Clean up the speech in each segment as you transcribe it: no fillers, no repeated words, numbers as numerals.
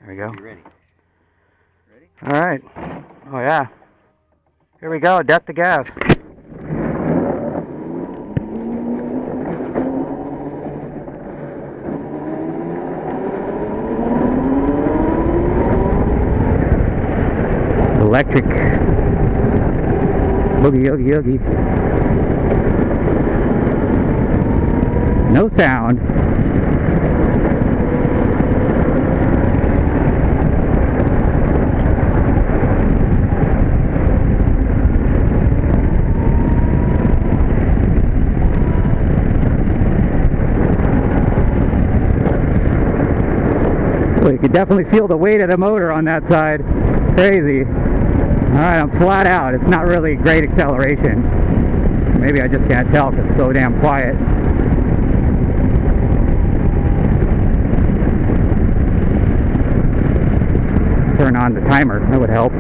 There we go. Be ready. Ready? All right. Oh yeah. Here we go. Death to gas. Electric. Boogie, oogie, oogie. No sound. Well, you can definitely feel the weight of the motor on that side. Crazy. Alright, I'm flat out. It's not really great acceleration. Maybe I just can't tell because it's so damn quiet. Turn on the timer, that would help.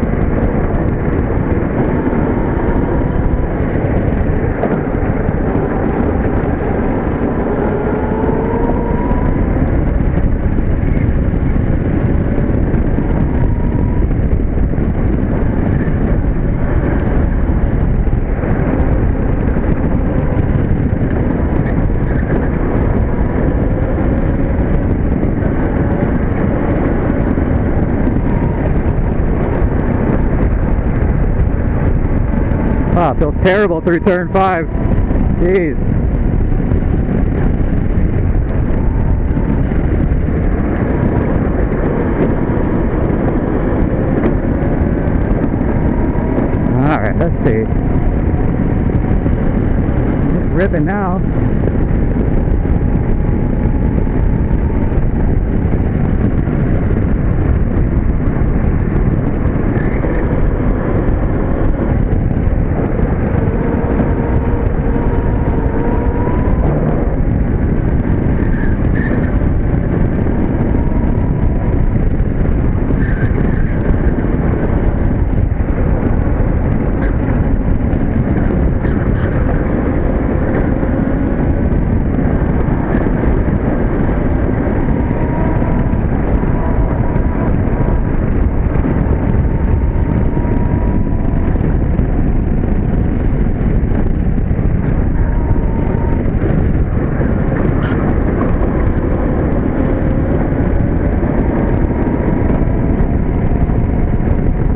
Oh, it feels terrible through turn 5. Jeez. Alright, let's see. It's ripping now.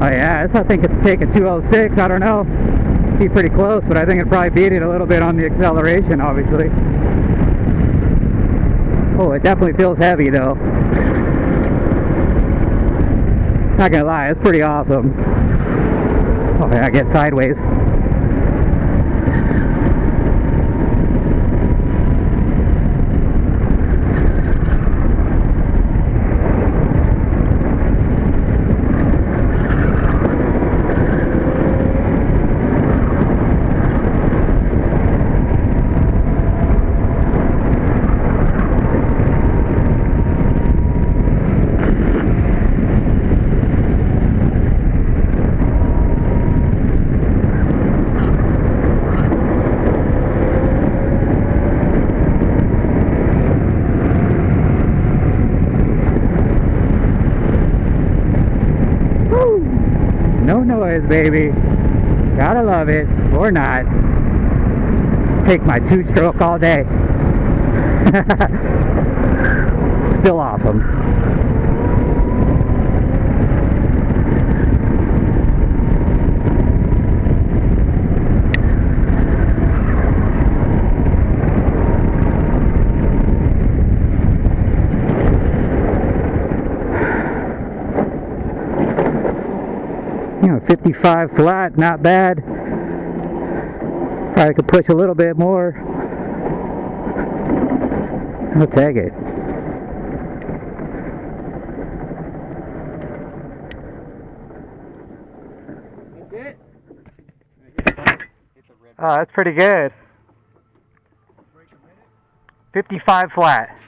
Oh yeah, I think it'd take a 206, I don't know. Be pretty close, but I think it'd probably beat it a little bit on the acceleration, obviously. Oh, it definitely feels heavy though. Not gonna lie, it's pretty awesome. Oh yeah, I get sideways. No noise, baby. Gotta love it, or not. Take my 2-stroke all day. Still awesome. You know, 55 flat, not bad. Probably could push a little bit more. I'll take it. Oh, that's pretty good. 55 flat.